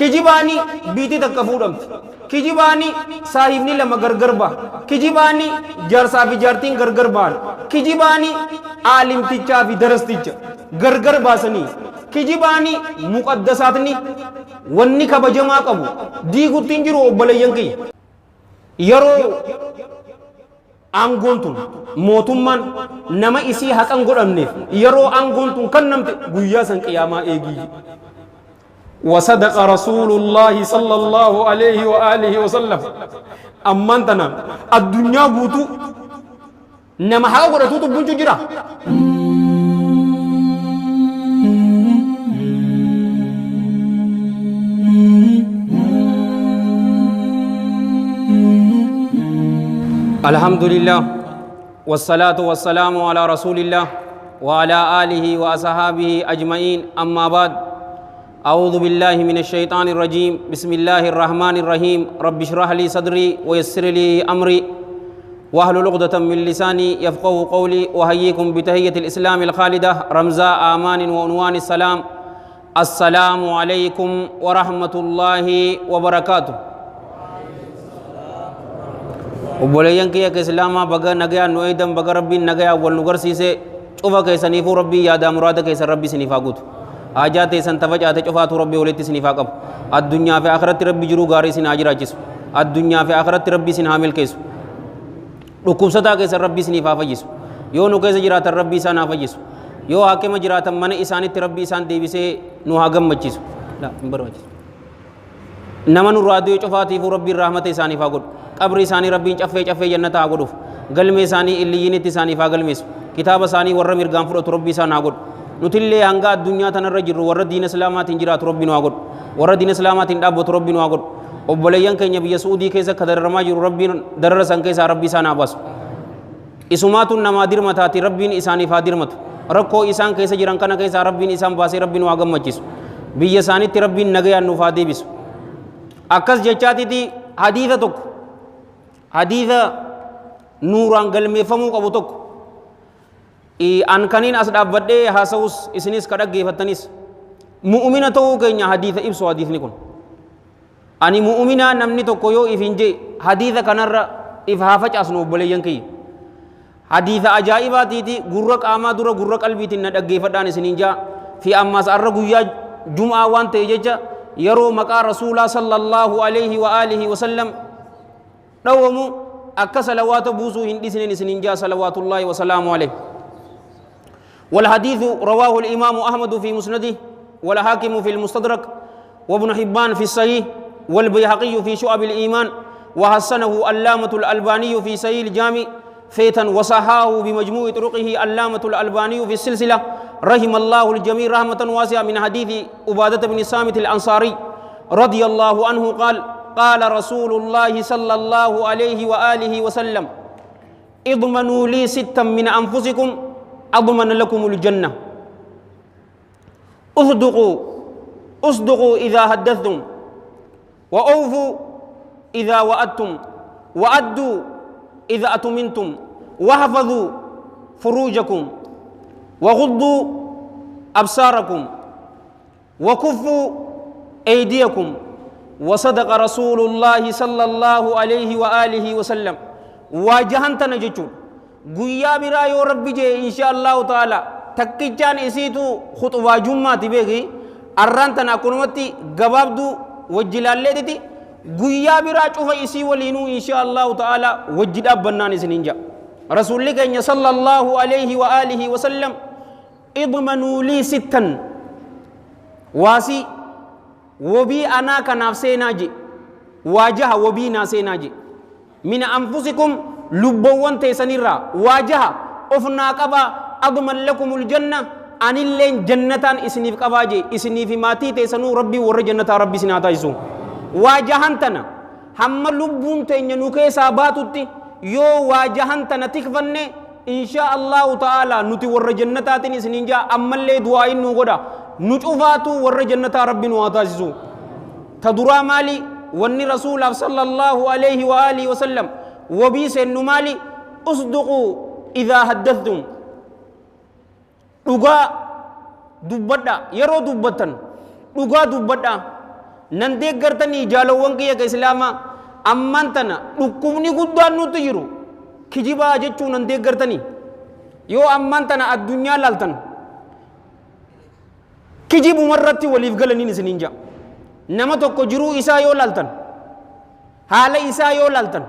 kijibani biti takka fuudhamti kijibani saahibni lama gargar ba kijibani jaarsaa fi jaartiin gargar baan kijibani aalimtichaa fi darasticha gargar baasanii kijibani muqaddasaatni wanni kabajamaa qabu diiguttiin jiru obboleeyyan kiyya yeroo aangoon tun mootummaan nama isii haqan godhamneef yeroo aangoon tun kannamte guyyaa san qiyaamaa eegii وصدق رسول الله صلى الله عليه وآله وسلم أمانتنا الدنيا بوتو نما حاول توتو بنجو جرا الحمد لله والصلاة والسلام على رسول الله وعلى آله وأصحابه أجمعين أما بعد أعوذ بالله من الشيطان الرجيم بسم الله الرحمن الرحيم رب اشرح لي صدري ويسر لي أمري واحلل عقدة من لساني يفقهوا قولي وأحييكم بتحية الإسلام الخالدة رمزاء آمان وعنوان السلام السلام عليكم ورحمة الله وبركاته وبوليان كيا كإسلاما بقى نجيا نويدم بقى ربي نجيا والنغرسي سه شوفا كيسنيفو ربي يا دام مراد كيس ربي سنيفاقوت آجات سنتفج آتش أفات ربي ولتي سنيفاقب الدنيا في آخرت ربي جرو غاري سن أجرا جسو الدنيا في آخرت ربي سن حامل كيسو ركوب ستا كيس ربي سنيفا فجسو يو نو كيس جرات ربي سنا فجسو يو حاكم جرات من إساني ربي سان ديبي سه نو هاجم مجسو لا مبرو مجسو نمن راديو شفاتي فو ربي الرحمة إساني فاقود قبر إساني ربي شفه شفه جنة أقودف قلم إساني اللي ينتي إساني فاقل ميسو كتاب إساني ورّ مرغام فرط ربي سان أقود نتلي هنگا الدنيا تنرجر ورّ دين إسلامات إنجرات ربي نواقود ورّ دين إسلامات إندابوت ربي نواقود وبليان كي نبي يسودي كيسا كدر رماجر ربي درسان كيسا ربي سان أباس إسمات النمادر متاتي ربي إساني فادر مت ركو إسان كيسا جران كنا كيسا ربي إسان باسي ربي نواقم مجيس بيساني ربي نغيا نفادي بس أكس جچاتي تي حديثة توك حديثة نوران قلمي فمو قبو توك أنكنين أسداب بدي حاسوس إسنيس كدق جيفتنيس مؤمنة تو كينيا حديثة إبسو حديث نكون أني مؤمنة نمني تو كيو إفنجي حديثة كنر إفهافج أسنو بليان كي حديثة أجائباتي تي غرق آما دورا غرق قلبي تي ندق جيفتان إسنينجا في أماس أرقويا جمعة وان تيجيجا يرو مقا رسول صلى الله عليه وآله وسلم دومو أكا صلوات بوسو هندي سنين سننجا صلوات الله وسلام عليه والحديث رواه الإمام أحمد في مسنده والحاكم في المستدرك وابن حبان في الصحيح والبيهقي في شعب الإيمان وحسنه اللامة الألباني في صحيح الجامع فيتا وصحاه بمجموع طرقه اللامة الألباني في السلسلة رحم الله الجميع رحمة واسعة من حديث عبادة بن صامت الأنصاري رضي الله عنه قال قال رسول الله صلى الله عليه وآله وسلم اضمنوا لي ستا من أنفسكم أضمن لكم الجنة اصدقوا إذا حدثتم وأوفوا إذا وعدتم وأدوا إذا أتمنتم واحفظوا فروجكم وغضوا أبصاركم وكفوا أيديكم وصدق رسول الله صلى الله عليه وآله وسلم واجهنت نجتون قويا برا يو ربي جي إن شاء الله تعالى تكيجان إسيتو خطوة جمعة تبيغي أرانتنا كنمتي قبابدو وجلال لدتي قويا برا شوف إسي ولينو إن شاء الله تعالى وجد أبنان سننجا رسول لك إن صلى الله عليه وآله وسلم اضمنوا لي ستا واسي وبي أنا كنفسي ناجي واجه وبي ناسي ناجي من أنفسكم لبوان تيسنيرا واجه أفنا قبا أضمن لكم الجنة أنilleen jannataan isiniif qabaaje isinii fi maatii teessanuu rabbii warra jannataa rabbii isin haa taasisu waajahan tana hamma lubbuun teenya nu keessaa baatutti yoo waajahan tana tikfanne insha Allahu ta'ala nuti warra jannataatiin isiniin jaa ammallee du'aayin nu godha nu cufaatu warra jannataa rabbii nu haa taasisu ta duraa maali wanni rasuulaaf sallallahu alayhi wa alihi wa sallam wabii seennu maali usduquu idhaa haddathtum dhugaa dubbadha yeroo dubbatan dhugaa dubbadha نندق قرتني جالوان كي إسلاما أمان تنا ركوبني قدان نتجرو كجيبا جتشو نندق قرتني يو أمان تنا الدنيا لالتن كجيب مرتي وليف قلني نسنينجا نما توكو جرو إسا يو لالتن حال إسا يو لالتن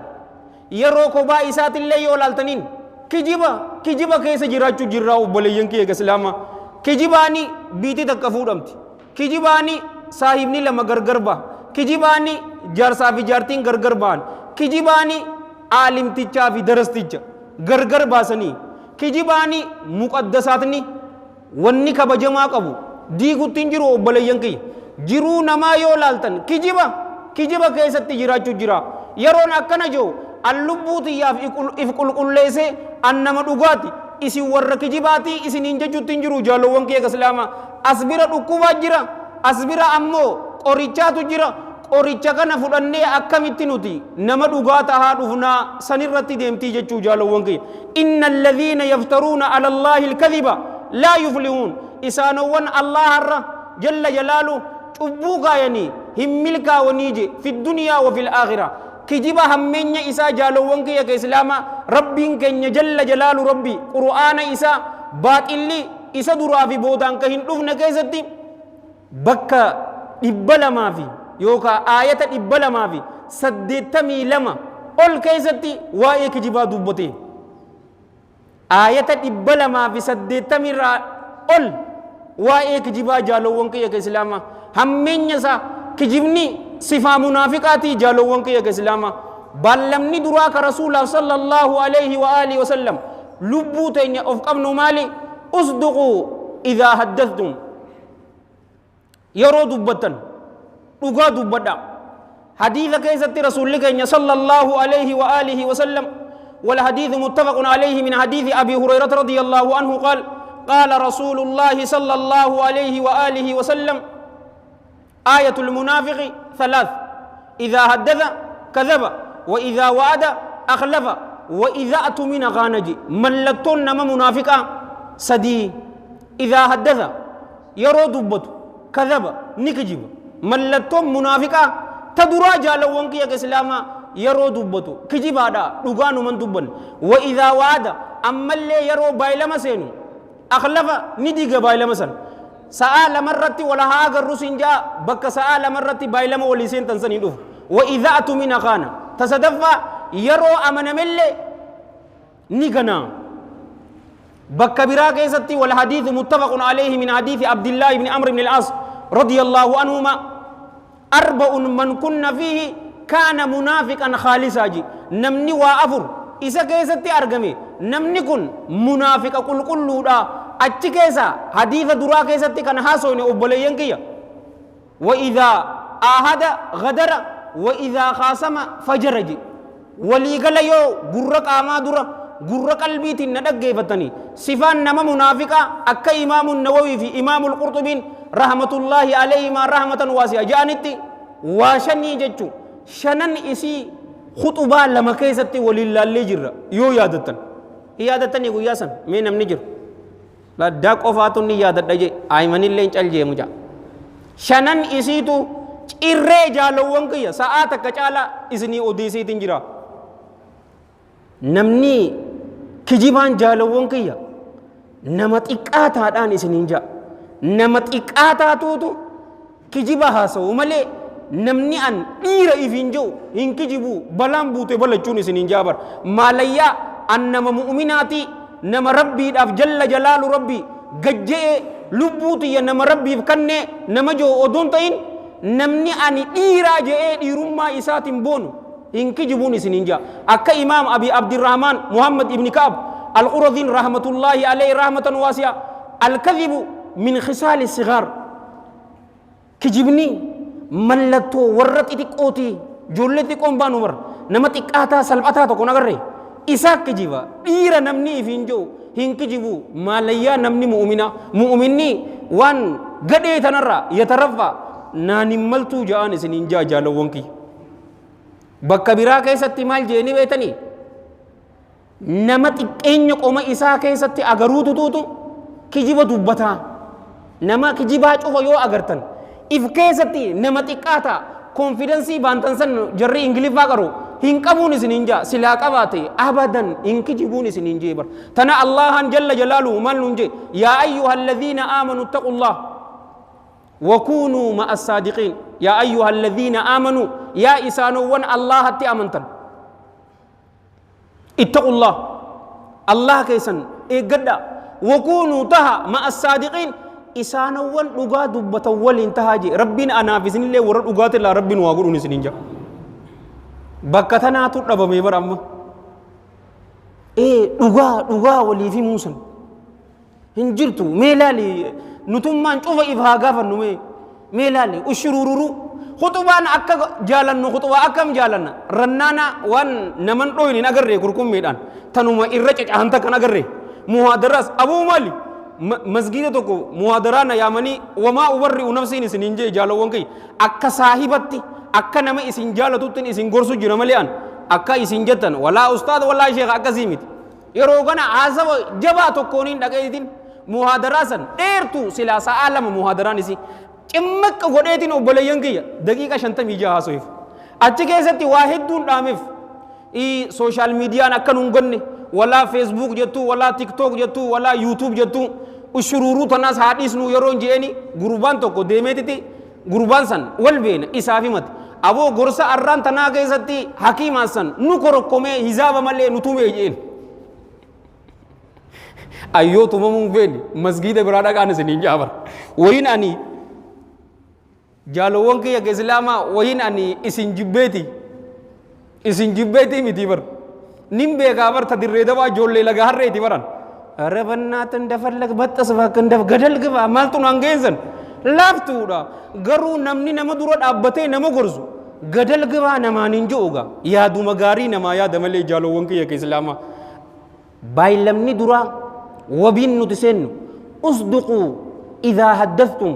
يرو كوبا إسا تلي يو لالتنين كجيبا كيس جراچو جراو بليين كي إسلاما كجيباني بيتي تكفورمتي كجيباني صاحبني لما غرغربا كجيباني جارسا في جارتين غرغربان كجيباني عالم تيچا في درس تيچا غرغرباسني كجيباني مقدساتني وني كبجما قبو ديغو تنجرو بليين كي جرو نما يو لالتن كجيبا كيستي جراچو جرا يرون أكنا جو اللبوتي ياف إفقل قلسي أنما دغاتي إسي ورّ كجيباتي إسي نينجا جو تنجرو جالوان كي كسلاما أصبر ركوبا جرا أصبر أمو قريچاتو جرا قريچا كان فدانne akkamitti nuti nama dhugaata haa dhufna sanirratti deemtii jechuu jaalawwan kee innal ladhina yaftaruna ala allahi alkadhiba la yuflihun isaanowwan allah harra jalla jalalu cubbuu gaayanii hin milkaawanii fi dunya wa fil akhirah kijiba hammenya isa jaalawwan kee ka islaama rabbiin keenya jalla jalalu rabbi qur'aana isa baaxilli isa duraa fi boodaan ka hin dhufne keessatti bakka 200 fi yookaan ayata 200 fi 82 ol keessatti waa'ee kijibaa dubbate ayata 200 fi 80 irraa ol waa'ee kijibaa jaalawwan kee ka islaama hammenya isa kijibni sifaa munaafiqaati jaalawwan kee ka islaama ballamni duraa ka rasuulaa sallallahu alayhi wa alihi wa sallam lubbuu teenya of qabnu maali usduqu idhaa haddathtum yeroo dubbatan dhugaa dubbadha حديث كيست رسول الله صلى الله عليه وآله وسلم والحديث متفق عليه من حديث أبي هريرة رضي الله عنه قال قال رسول الله صلى الله عليه وآله وسلم آية المنافق 3 إذا حدث كذب وإذا وعد أخلف وإذا أتمن غانج ملتون نما منافقا سدي إذا حدث يرو دبت كذب نكجب ملتون منافقا تدرا جالوان كي إسلاما يرو دبتو كجبادا دغانو من دبن وإذا وعد أما اللي يرو بايلما سينو أخلف نديغ بايلما سن سأل مرتي ولا هاجر رسنجا بك سأل مرتي بايلما وليسين تنسني دوف وإذا أتمنى خانا تصدفا يرو أمن ملي نيغنا بك برا كيستي والحديث متفق عليه من حديث عبد الله بن عمرو بن العاص رضي الله عنهما 4 من كنا فيه كان منافقا خالصا جي نمني وافر إذا كيستي أرغمي نمني كن منافق كل دا أتش كيسا حديث درا كيستي كان حاسوني أبليين كيا وإذا آهد غدر وإذا خاصم فجر جي ولي قال يو غرق آما درا غرق قلبي تندق فتني صفان نما منافقا أكا إمام النووي في إمام القرطبين رحمة الله عليه ما رحمة واسعة جانتي واشني جتشو شنن إسي خطبا لما كيستي ولله اللي جرى يو يادتن يقول ياسن مين نمني جر لا داك أفاتني يادت دجي أيمن اللي انشال جي مجا شنن إسي تو إرّي جالوان كيا ساعات كجالا إسني أوديسي تنجرا نمني كجيبان جالوان كيا نمت إكاتا دان إسني جا نمت إكاتا توتو كجيبا هاسو ملي namni an dhiira ifiin jiru hin kijibu balaan buute balachuun isiniin jaabar maalayyaa an nama mu'minaati nama rabbiidhaaf jalla jalaalu rabbi gajje'e lubbuutiyya nama rabbiif kannee nama joo odoon ta'in namni ani dhiiraa je'ee dhiirummaa isaatiin boonu hin kijibuun isiniin jaa akka imaam abi abdirrahmaan muhammad ibni ka'ab al-quradhiin rahmatullaahi alayhi rahmatan waasi'a al-kadhibu min khisaali sigaar kijibni mallattoo warra xixiqqooti ijoollee xiqqoon baanu bar nama xiqqaataa salphataa tokko nagarre isaa kijiba dhiira namni ifiin jiru hin kijibu maalayyaa namni mu'minni waan gadhee tanarraa yataraffa naanin maltuu ja'aan isiniin jaalawwan kiyya bakka biraa keessatti maal jeeni beetanii nama xiqqeenya qoma isaa keessatti agaruu tutuutu kijiba dubbataa nama kijibaa cufa yoo agartan if keessatti nama xiqqaata confidence bantan san jarri ingiliffaa qaru hin qabuun isin hinja silaa qabaate abadan in kijibuun isin hinjee bar tana allahan jalla jalaaluhu mal nunje yaa ayyuhalladhiina aamanu ittaqullah وكونوا مع الصادقين يا أيها الذين آمنوا يا إسانوان الله هتي أمنتن اتقوا الله الله كيسن إيقدا وكونوا تها مع الصادقين إسانوان لغا دبتا والانتهاجي ربنا أنا في سنين الله ورد لغات الله ربنا واقرون سنين جا بكتنا تطلب ميبر أما لغا ولي في موسى هنجرتو ميلالي نتمان شوف إفها غافر نمي ميلالي وشرورو خطبان أكا جالن خطبا أكم جالن رنانا وان نمن رويني نغري كركم ميدان تنوما إرچ أهانتا كنغري محاضرات أبو مالي مسجد تكو محاضرانا يامني وما أبرئ نفسي نسنينجي جالو وانكي أكا صاحبتي أكا نما إسن جالو تتن إسن غرسو جرماليان أكا إسن جتن ولا أستاذ ولا شيخ أكا زيمت يروغانا عازب جبا تكونين دقائدين muhaadarasan dheertu silaasa alama muhaadaraan cimmakka godheetiin obboleeyyan kiyya daqiiqa 56 haasoif achi keessatti waa hedduun dhaameef social meediyaan akka nun gonne wala facebook jettu wala tiktok jettu wala youtube jettu ushururu tanas hadisnu yeroon jeeni gurbaan tokko deemeetiti gurbaan san wal beena isaafi mat aboo gorsa arraan tanaa keessatti hakiimaa san nu korokkomee hisaaba malee nutume jeen ayyoo tumamuun feeni masgiida biraa dhaqaan isiniin jaabar wayin ani jaalowwan kiyya ka islaamaa wayin ani isin jibbeeti miti bar nin beekaa bar ta dirree dabaa ijoollee laga harreeti baran arabannaatan dafallag baxxas bakkan daf gadal gibaa maaltu naan geessan laaftuudha garuu namni nama dura dhaabbatee nama gorsu gadal gibaa namaan hin je'uga yaaduma gaarii namaa yaada malee jaalowwan kiyya ka islaamaa baay'lamni duraa وبين نتسن أصدقوا إذا حدثتم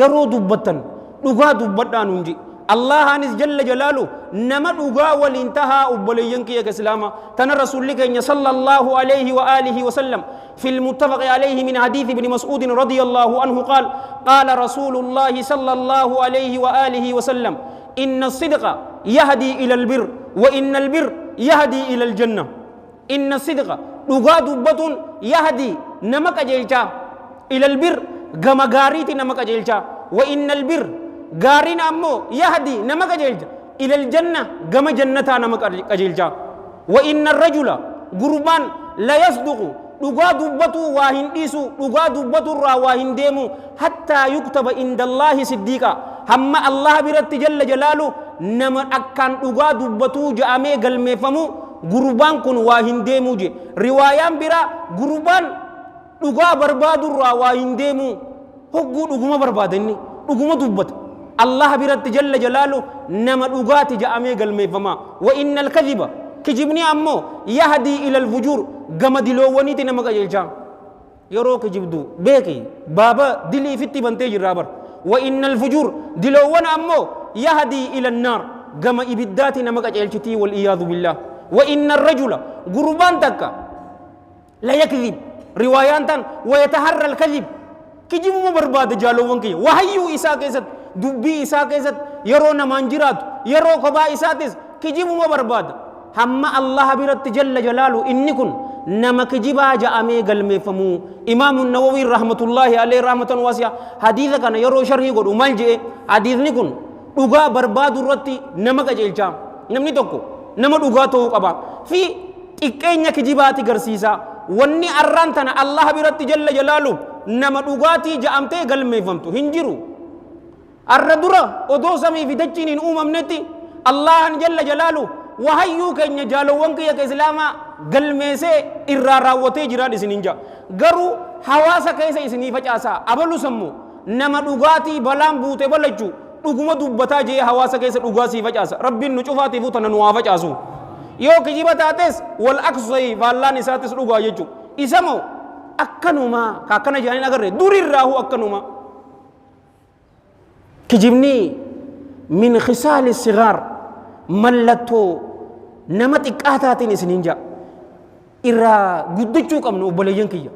يرو دبتن لغا دبتان ننجي الله هانس جل جلاله نما لغا والانتهى أبليين كي كسلاما تنا رسول لك صلى الله عليه وآله وسلم في المتفق عليه من حديث ابن مسعود رضي الله عنه قال قال رسول الله صلى الله عليه وآله وسلم إن الصدق يهدي إلى البر وإن البر يهدي إلى الجنة إن الصدق لغا دبتون يهدي نمك جيلتا إلى البر غما غاريتي نمك جيلتا وإن البر غارين أمو يهدي نمك جيلتا إلى الجنة غما جنتا نمك جيلتا وإن الرجل غربان لا يصدق لغا دبتو واهن ديسو لغا دبتو را واهن ديمو حتى يكتب عند الله صديقا هم الله برت جل جلاله نما أكان لغا دبتو جامي قلمي فمو gurbaan kun waa hin deemuu je riwaayaan biraa gurbaan dhugaa barbaadurraa waa hin deemuu hogguu dhuguma barbaadanni dhuguma dubbata allah biratti jalla jalaalu nama dhugaati ja'amee galmeeffamaa wa innal kadhiba kijibni ammoo yahdii ilal fujuur gama diloowwaniiti nama qajeelchaa yeroo kijibdu beeki baaba dilii fitti bantee jirraa bar wa innal fujuur diloowwan ammoo yahdii ilal naar gama ibiddaati nama qajeelchitii wal iyaadu billah وإن الرجل قربان تكا لا يكذب روايان تان ويتحرى الكذب كجيب مبرباد جالو وانكي وحيو إساء كيست دبي إساء كيست يرونا منجرات يرو قبا إساء كيست كجيب مبرباد هم الله برت جل جلاله إنكن نما كجيبا جاءمي قلمي فمو إمام النووي رحمة الله عليه رحمة واسعة حديث كان يرو شرحي قد أمال جئ حديث نكن لغا برباد الرتي نما كجيل جام نمني توكو nama dhugaa ta'uu qaba fi xiqqeenya kijibaati garsiisa wanni arrantana allah biratti jalla jalaalu nama dhugaatii ja'amtee galmeeffamtu hin jiru arra dura odoo samii fi dachiin hin uumamnetti allahan jalla jalaalu wahayyuu keenya jaalowwan kiyya ka islaamaa galmeesee irraa raawwatee jiraan isin hin jaa garuu hawaasa keessa isinii facaasaa abalu sammu nama dhugaatii balaan buute balachuu dhuguma dubbataa jee hawaasa keessa dhugaa sii facaasa rabbiin nu cufaatiif tana nu waa facaasu yoo kijiba taates wal aksai baallaan isaatis dhugaa jechu isamoo akkanuma akkana jedhanii agarre durirraahu akkanuma kijibni min khisaali sigaar mallattoo nama xiqqaataatiin isiniin jaa irraa guddachuu qabnu obboleeyyan kiyya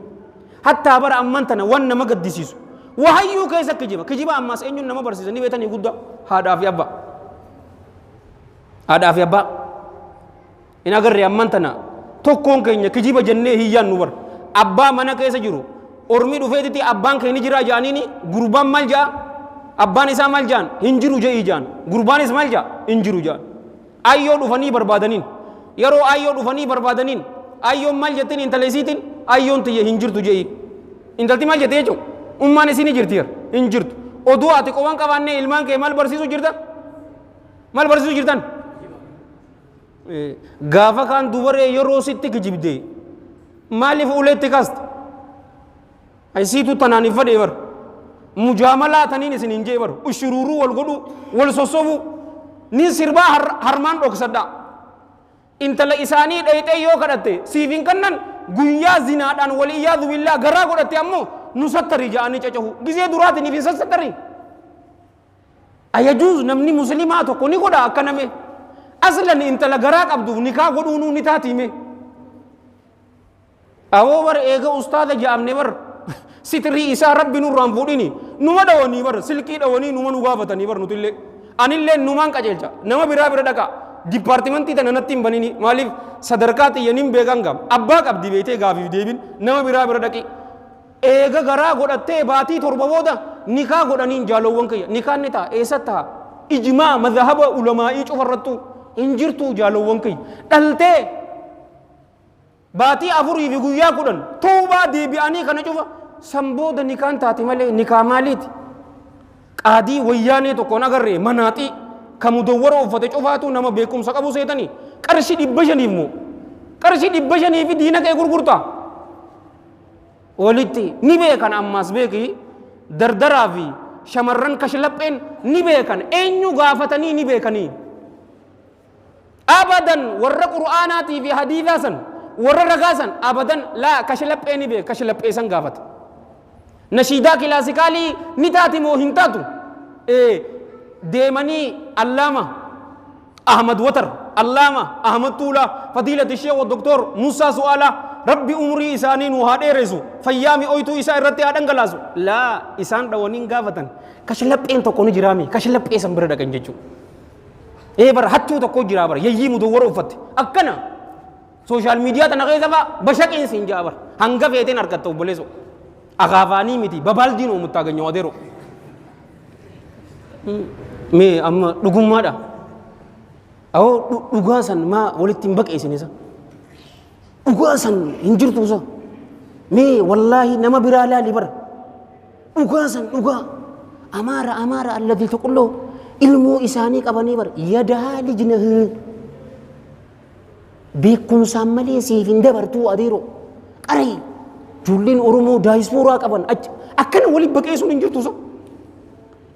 hattaa bara amman tana wan nama gaddisiisu wahayyuu keessa kijiba ammas eenyuun nama barsiisanii beetanii guddaa haadhaa fi abbaa in agarre amman tana tokkoon keenya kijiba jennee hiyyaan nu bar abbaa mana keessa jiru ormi dhufeetiti abbaan keenya jira jaaniini gurbaan mal jaa abbaan isaa mal jaan hin jiru jee jaan gurbaanis mal jaa hin jiru jaan ayyoo dhufanii barbaadaniin yeroo ayyoo dhufanii barbaadaniin ayyoon mal jettiin intaleesiitiin ayyoon tiyye hin jirtu jee intalti mal jettee jechuun ummaan isinii jirti hin jirtu oduu ati qoban qabaannee ilmaan kee mal barsiisuu jirtan gaafa kaan dubaree yeroo sitti kijibdee maaliif uleetti kaasta aysiitu tanaan hin fadhee bar mujaamalaa taniin isin hin jee bar ushururuu wal godhu wal sossobuu nin sirbaa harmaan dhoksadha intala isaanii dhayxee yoo kadhatte siif hin kannan guyyaa zinaadhaan wal iyyaadu billaa garaa godhatte ammoo nu sattarii ja'anii cacahu gizee duraatiniif hin sattarii ayajuuz namni muslimaa tokko ni godha akkaname aslan intala garaa qabduuf nikaa godhuunuu ni taatiime awoo bar eega ustaada ja'amne bar sitrii isaa rabbi nurraan fuudhini numa dhawanii bar silkii dhawanii numa nu gaafatanii bar nutillee anillee numaan qajeelcha nama biraa bira dhaqa dipaartimentii tana natti hin banini maaliif sadarkaa xiyyaniin beekan gam abbaa qabdi beetee gaafiif deebin nama biraa bira dhaqi eega garaa godhattee baatii torba booda nikaa godhaniin jaalowwan kiyya nikaan ni ta'a eessatti ta'a ijmaa madhahaba ulamaa'ii cufarrattu hin jirtu jaalowwan kiyya dhaltee baatii afurii fi guyyaa 10 tuubaa deebi'anii kana cufa sambooda nikaan taate malee nikaa maaliiti qaadii wayyaanee tokkoon agarree manaaxii ka mudawwara uffate cufaatu nama beekumsa qabu seetanii qarshii 500 immoo qarshii 500 fi diina kee gurgurtaa walitti ni beekan ammaas beeki dardaraa fi shamarran kashlapheen ni beekan eenyu gaafatanii ni beekanii abadan warra qur'aanaatii fi hadiisaa san warra ragaasan abadan laa kashlaphee ni beek kashlaphee san gaafata nashiidaa kilaasikaalii ni taati moo hin taatu deemanii allaama ahmad watar allaama ahmad tuulaa fadiilati sheekh doktor musaa su'aalaa rabbi umrii isaanii nu haa dheeresu fayyaami oytuu isaa irratti haa dhangalaasu laa isaan dhawaniin gaafatan kashlapheen tokko ni jiraami kashlaphee san bira dhaqan jechuudha bara hattuu tokko jiraa bara yayyii mudawwara uffatte akkana sooshaal miidiyaa tana keessa fa'a bashaqeensi hin jaa bara hanga feeteen harkatta obboleessu agaafaanii miti babaaldiin oomuttaa ganyaa wadeero mee amma dhugummaadha awoo dhugaa san maa walitti hin baqeessinisa dhugaa san hin jirtuusa mee wallaahi nama biraa laali bara dhugaa san dhugaa amaara alladii tuqulloo ilmoo isaanii qabanii bara yadaa lijna beekumsaan malee siif hin dabartuu adeero qaray ijoolleen oromoo daayispuuraa qaban akkana walitti baqeessuun hin jirtuusa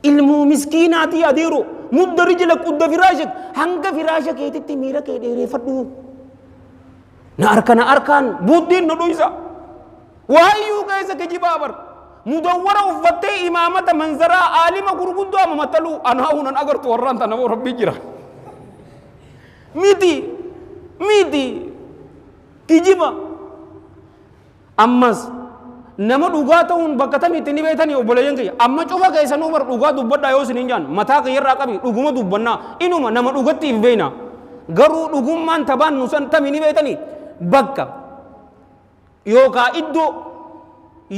ilmoo miskiinaatii adeero mudda rijla qudda firaashak hanga firaasha keetitti miira kee dheereeffadhu na arkaan buddeen na dhoysa waayyuu keessa kijibaa bar mudawwara uffattee imaamata manzaraa aalima gurguddoo ama mataluu anaahunan agartu warraan tanaboo rabbii jira miti kijiba ammas nama dhugaa ta'uun bakka tamitti ni beetanii obboleeyyan kiyya amma cufa keessanuu bar dhugaa dubbadhaa yoo isiniin jaan mataa kiyyarraa qabi dhuguma dubbannaa inuma nama dhugattiif beeyna garuu dhugummaan tabaan nusan tami ni beetanii bakka yookaa iddoo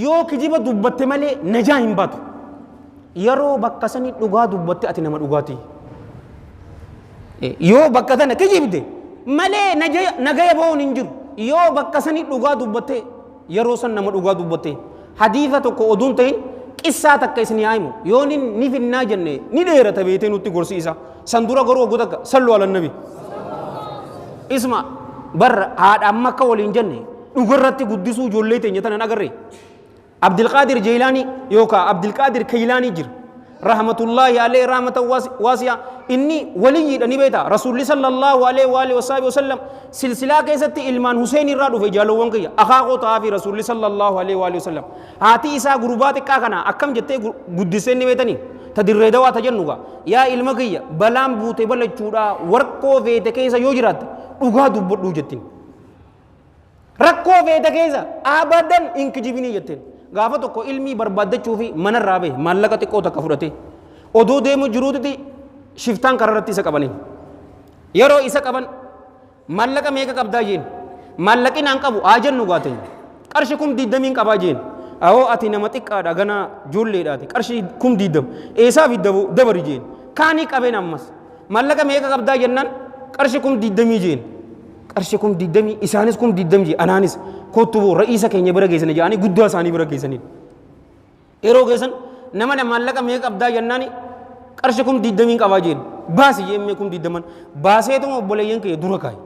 yoo kijiba dubbatte malee najaa hin baatu yeroo bakka sanii dhugaa dubbatte ati nama dhugaatii yoo bakka tana kijibde malee nagaya ba'uun hin jiru yoo bakka sanii dhugaa dubbatte yeroo san nama dhugaa dubbatte hadiisa tokko oduun ta'in qissaa takka isin yaa'imu yoo ni finnaa jenne ni dheerata beetee nutti gorsiisa san dura garuu oguu takka sallu ala nabi isma barra haadha amma akka waliin jenne dhugarratti guddisuu ijoollee teenya tanan agarre abdilqaadir jeelaanii yookaan abdilqaadir kaylaanii jira rahmatullahi alayhi rahmatan waasi'a inni waliyyiidha ni beeta rasuulli sallallahu alayhi wa sallam silsilaa keessatti ilmaan Huseen irraa dhufe jaalowwan kiyya akaakoo ta'aa fi rasuulli sallallahu alayhi wa sallam haati isaa gurbaa xiqqaa kana akkam jettee guddisee ni beetanii ta dirree dawaa ta jennuga yaa ilma kiyya balaan buute balachuudha warqoo feete keessa yoo jiraatte dhugaa dubbadhuu jettiin rakkoo feete keessa abadan hin kijibinii jetteen gaafa tokko ilmii barbaadachuu fi mana irraa bahe maallaqa xiqqoo takka fudhate oduu deemu jiruutti shiftaan kararratti isa qabanii yeroo isa qaban maallaqa meeqa qabdaa jeen maallaqi naan qabu haa jennu gaate qarshii 20 qabaa jeen awoo ati nama xiqqaadha gana joolleedhaati qarshii 20 eesaaf dabari jeen kaanii qabeen ammas maallaqa meeqa qabdaa jennaan qarshii 20 jeen qarshii 20 isaanis 20 jee anaanis kottubo ra'iisa keenya bira geessanii jedhanii guddaa isaanii bira geessanii yeroo geessan nama maallaqa meeqa qabdaa jennaani qarshii 20 qabaa jeen baasi jeemee 20 baaseetuma obboleeyyan kee dura kaayi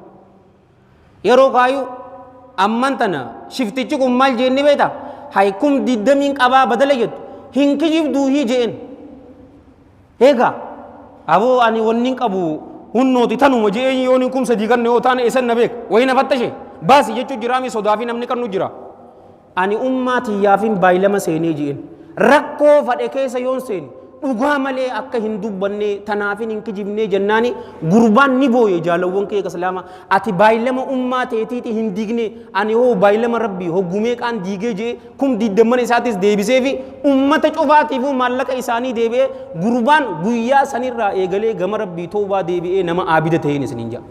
yeroo kaayu amman tana shiftichi kun maal jeenni beeta hay 20 qabaa badala jettu hin kijibduu hii jeen eega aboo ani wannin qabu hunnooti tanuma jeen yooni kumsa diiganne yoo taane esan na beek wayina fattashe baasi jechuu jiraami sodaa fi namni kannu jira ani ummaati yaafin baay'ilama seenee jeen rakkoo fadhe keessa yoon seeni dhugaa malee akka hin dubbanne tanaafin hin kijibnee jennaani gurbaan ni booye jaalawwan kee islaama ati baay'ilama ummaa teetiiti hin diigne ani hoo baay'ilama rabbii hoggumee qaan diigee jee kum diidamman isaatis deebisee fi ummata cufaatiif maallaqa isaanii deebi'ee gurbaan guyyaa sanirraa eegalee gama rabbii toobaa deebi'ee nama aabida ta'een isiniin jaa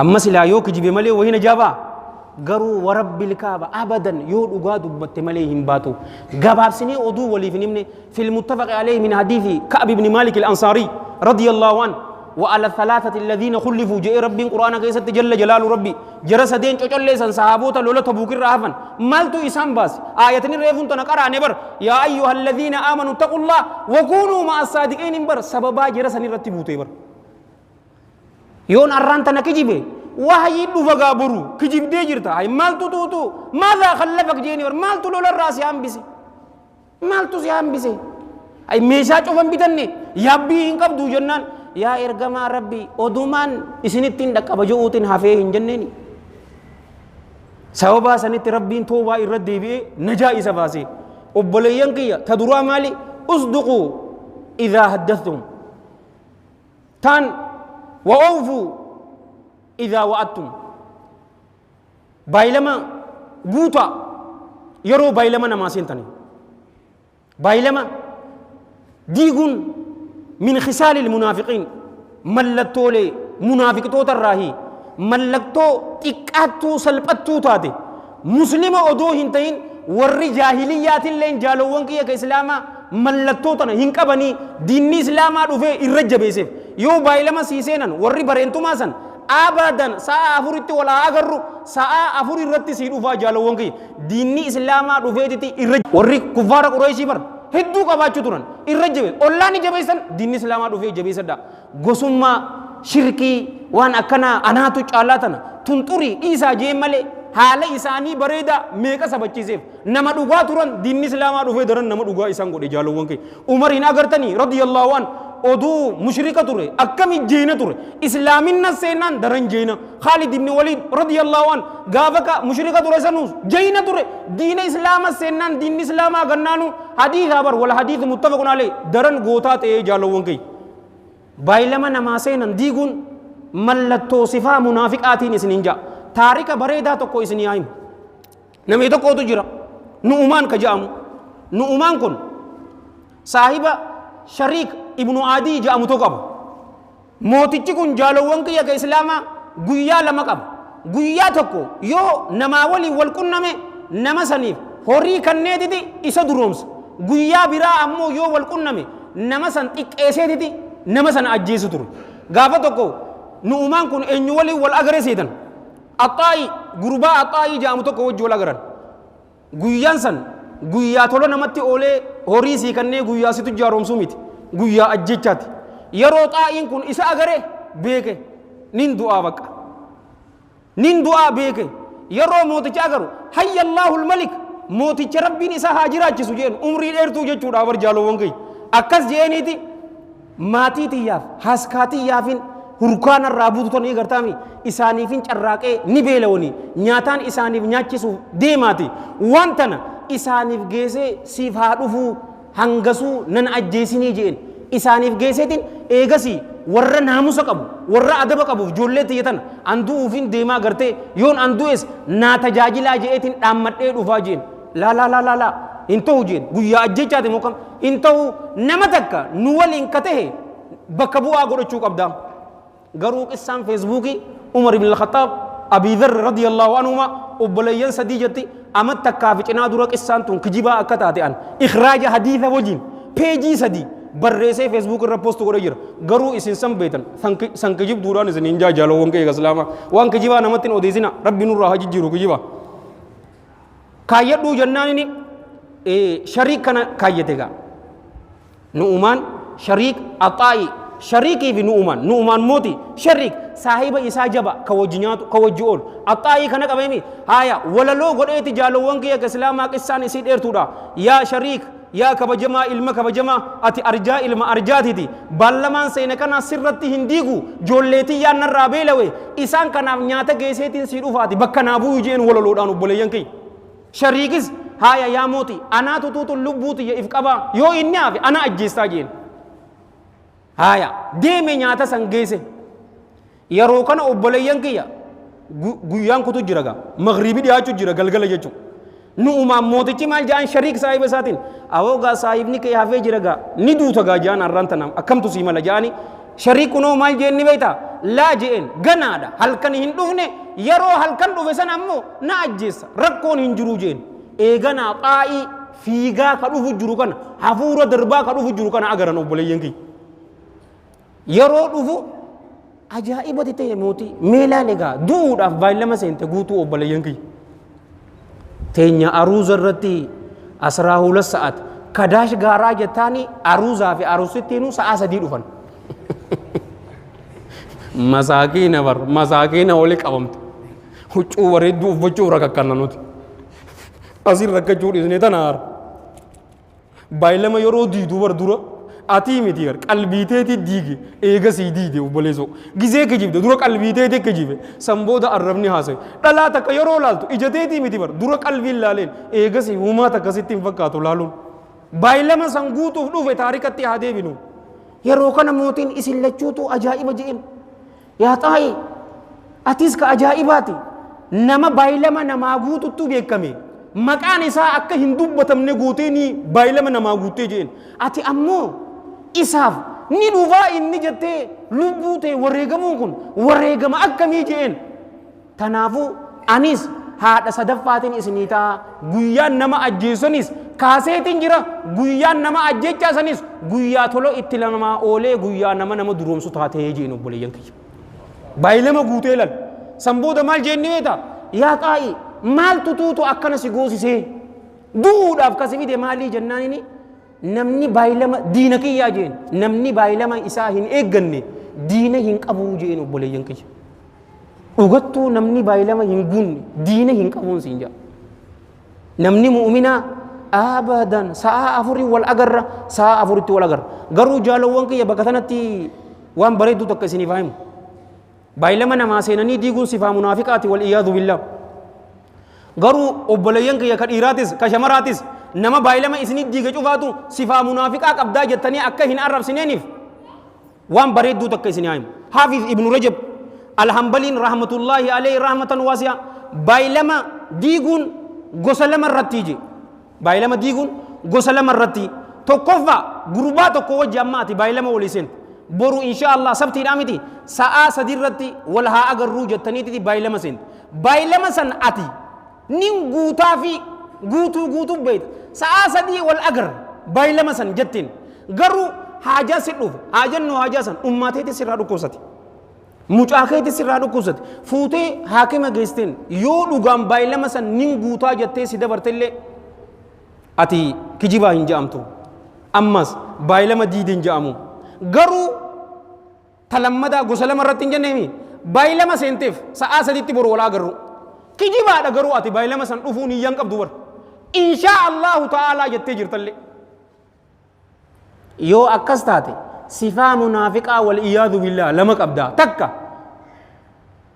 amma silaa yoo kijibe malee wahina jaabaa garuu warabbil kaaba abadan yoo dhugaa dubbatte malee hin baatu gabaabsinee oduu waliif nimne fil muttafaq alayhi min hadithi ka'b ibn malik al-ansari radiyallahu an wa ala thalathati alladhina khulifu ja'a rabbin qur'ana keessatti jalla jalalu rabbi jara sadeen cocolleesan sahabota lola tabukirra hafan maltu isan bas ayatni reefun tana qaraane bar ya ayyuhal ladhina amanu taqullaha wa kunu ma'as sadiqin bar sababa jara sanirratti buute bar yoon arran tana kijibe وهي دفعة برو كجيب ديجرتا هاي مالتو تو ماذا خلفك جيني ور مالتو لولا الراس يام بيسي مالتو سيام بيسي هاي ميشا شوفن بيتني يابي إنكب دو جنان يا إرجما ربي أدومان إسنتين دك أبجوتين هافين جنني سوابا سنت ربين توبا إرد بي نجا إسباسي وبليان كيا تدروا مالي أصدقوا إذا حدثتم تان وأوفوا إذا وعدتم بايلما غوتا يرو بايلما نماسين تاني بايلما ديغون من خصال المنافقين ملتو لي منافقتو تراهي ملتو تقاتو سلبتو تاتي مسلم أدو هنتين ور جاهليات اللين جالوان كي كإسلاما ملتو تنا هنكبني دين إسلاما دوفي إرجع بيسف يو بايلما سيسينن ور برينتو ماسن abadan sa'a afuritti wala agarru sa'a afuri irratti si dhufa jaalawwan kee diinni islaamaa dhufeetitti irra warri kuffaara qurayshii bar hedduu qabaachuu turan irra jabe ollaani jabeessan diinni islaamaa dhufee jabeessadha gosummaa shirkii waan akkana anaatu caalaa tana tunxurii dhiisaa jee malee haala isaanii bareeda meeqa sabachiiseef nama dhugaa turan diinni islaamaa dhufee daran nama dhugaa isaan godhe jaalawwan kee umariin agartanii radiyallahu an oduu mushrika ture akkami jeena ture islaaminna seenan daran jeena Khalid ibn Walid radiyallahu an gaafaka mushrika ture sanus jeena ture diina islaama seenan diinni islaama gannaanu haditha bar wala hadith muttafaqun alayh daran goota ta'e jaalawwan kee baay'ilama nama seenan diiguun mallattoo sifaa munaafiqaatiin isiniin jaa taarika bareedaa tokko isinii haayimu namni tokkotu jira nu'umaan ka ja'amu nu'umaan kun saahiba shariik ibnu adii ja'amu tokko qabu mootichi kun jaalawwan kiyya ka islaamaa guyyaa lama qaba guyyaa tokko yoo namaa waliin wal qunname nama saniif horii kanneetiti isa duroomsa guyyaa biraa ammoo yoo wal qunname nama san xiqqeeseetiti nama sana ajjeesu ture gaafa tokko nu'umaan kun eenyu waliin wal agareeseetan axaayi gurbaa axaayi ja'amu tokko wajji wal agaran guyyaan san guyyaa tola namatti oolee horii sii kannee guyyaa situ jaaromsuu miti guyyaa ajjechaati yeroo xaa'iin kun isa agare beeke nin du'aa baqa nin du'aa beeke yeroo mooticha agaru hayya Allaahul Malik mooticha rabbiin isa haa jiraachisu jeen umrii dheertuu jechuudha bar jaalowwan kee akkas jeeniiti maatii tiyyaaf haskaatiyyaafin hurkaana irraa buututanii gartaami isaaniifin carraaqee ni beelawanii nyaataan isaaniif nyaachisuuf deemaati wantana isaaniif geessee siif haa dhufuu hangasuu nan ajjeesinii jeen isaaniif geesseetiin eegasii warra naamusa qabu warra adaba qabuuf ijoollee tiyyatan anduu ufin deemaa gartee yoon anduu es naa tajaajilaa je'eetiin dhaammadhee dhufaa jeen la in ta'u jeen guyyaa ajjechaati moo kam in ta'u nama takka nu waliin ka tahe bakka bu'aa godhachuu qabdaa garuu qissaan feesbuukii Umar ibn al-Khattab Abi Dharr radiyallahu anhuma obboleeyyan sadii jetti amat takkaa fi cinaa dura qissaan tun kijibaa akka taate an ikhraaja hadiisa wajjin peejii sadii barreessee feesbuuk irra poostu godhee jira garuu isin san beetan san kijibduudhaan isin hin jaalawwan kee islaama waan kijibaa namatti hin odeessina rabbi nurraa haa jijjiiru kijibaa kaayyadhuu jennaan inni shariik kana kaayyate gaa nu'umaan shariik axaa'i shariikii fi nu'umaan mooti shariik saahiba isaa jaba ka wajji nyaatu ka wajji oolu axaa'i kana qabeemi haaya walaloo godheeti jaalawwan kee islaamaa qissaan isii dheertuudha yaa shariik yaa kabajamaa ilma kabajamaa ati arjaa ilma arjaatiti ballamaan seena kana sirratti hin diigu joolleetii yaannarraa beelawe isaan kanaaf nyaata geesseetiin sii dhufaati bakka naabuu jeen walaloodhaan obboleeyyan kee shariikis haaya yaa mooti anaa tutuutu lubbuuti if qabaa yoo inni hafe ana ajjeestaa jeen haaya deeme nyaata san geesse yeroo kana obboleeyyan kiyya guyyaan kutu jira gaa magriibii dhiyaachuu jira galgala jechuudha nu'umaan mootichi maal jaan shariik saahiba isaatiin awoo gaa saahibni kee hafee jira gaa ni duuta gaa jaan arraan tanam akkamtu sii mala jaani shariik kunoo maal jeen ni beeyta laa jeen ganaadha halkan hin dhufne yeroo halkan dhufe san ammoo na ajjeessa rakkoon hin jiru jeen eeganaa xaa'ii fiigaa ka dhufu jiru kana hafuura darbaa ka dhufu jiru kana agaran obboleeyyan kiyya yeroo dhufu ajaa'ibati ta'e mootii meelaalee gaa du'uudhaaf baay'ilama seente guutuu obboleeyyan kiyya teenya aruuza irratti asraa hula sa'at kadaash gaaraa jettaani aruuzaa fi aruusittiinuu sa'aa sadii dhufan masaakiina oli qabamte huccuu bareedduu uffachuu rakakkanna nuti asii rakkachuu dhiisne tana haara baay'ilama yeroo diiduu bar dura atii miti gar qalbiiteeti diige eega sii diide obboleessoo gizee kijibde dura qalbiiteeti kijibe sambooda arrabni haasa'e dhalaa takka yeroo laaltu ijateetii miti bar dura qalbiin laaleen eega sii uumaa takka sitti hin fakkaatu laaluun baay'ilama san guutuuf dhufe taarikatti haa deebinu yeroo kana mootiin isin lachuutu ajaa'iba je'in yaa xaayi atis ka ajaa'ibaati nama baay'ilama namaa guututtu beekame maqaan isaa akka hin dubbatamne guuteeni baay'ilama namaa guutee je'in ati ammoo isaaf ni dhufaa inni jettee lubbuu ta'e wareegamuun kun wareegama akkamii je'een tanaafuu anis haadha sadaffaatiin isinii ta'a guyyaan nama ajjeessanis kaaseetiin jira guyyaan nama ajjeechaasanis guyyaa tolo itti lamaa oolee guyyaa nama duroomsu taatee je'een obboleeyyan kiyya baay'ilama guutee lal sambooda maal jeenni beeta yaa xaa'i maal tutuutu akkana si goosisee du'uudhaaf kasi fide maalii jennaanini namni baay'ilama diina kiyyaa jeen namni baay'ilama isaa hin eegganne diina hin qabuu jeen obboleeyyan kiyya dhugattuu namni baay'ilama hin guunne diina hin qabuun siin jaa namni mu'minaa abadan sa'a afurii wal agarra sa'a afuritti wal agarra garuu jaalawwan kiyya bakka tanatti waan bareedduu takka isiniif himu baay'ilama namaa seenanii diiguun sifaa munaafiqaati wal iyaadu billah garuu obboleeyyan kiyya ka dhiiraatis ka shamaraatis nama baay'ilama isinii diiga cufaatu sifaa munaafiqaa qabdaa jettanii akka hin arrabsineeniif waan bareedduu takka isinii himu Haafiz ibnu Rajab alhambaliin rahmatullaahi alayhi rahmatan waasi'a baay'ilama diiguun gosa lama irratti je baay'ilama diiguun gosa lama irratti tokkoffaa gurbaa tokko wajji amma ati baay'ilama walii seente boru insha Allah sabtiidhaa miti sa'aa sadii irratti wal haa agarruu jettaniiti baay'ilama seente baay'ilama san ati nin guutaa fi guutuu beeyta sa'aa sadii wal agar baay'ilama san jettiin garuu haajaa si dhufe haajannoo haajaa san ummaateeti sirraa dhukkubsate mucaakeeti sirraa dhukkubsate fuutee haakima geesteen yoo dhugaan baay'ilama san nin guutaa jettee si dabartellee ati kijibaa hin ja'amtu ammas baay'ilama diideen ja'amu garuu talammadaa gosa lama irratti hin jenneemi baay'ilama seenteef sa'aa sadiitti boru wal agarru kijibaadha garuu ati baay'ilama san dhufuun hiyyan qabdu bar inshaa Allahu ta'aalaa jettee jirtallee yoo akkas taate sifaa munaafiqaa wal iyaadu billah lama qabdaa takka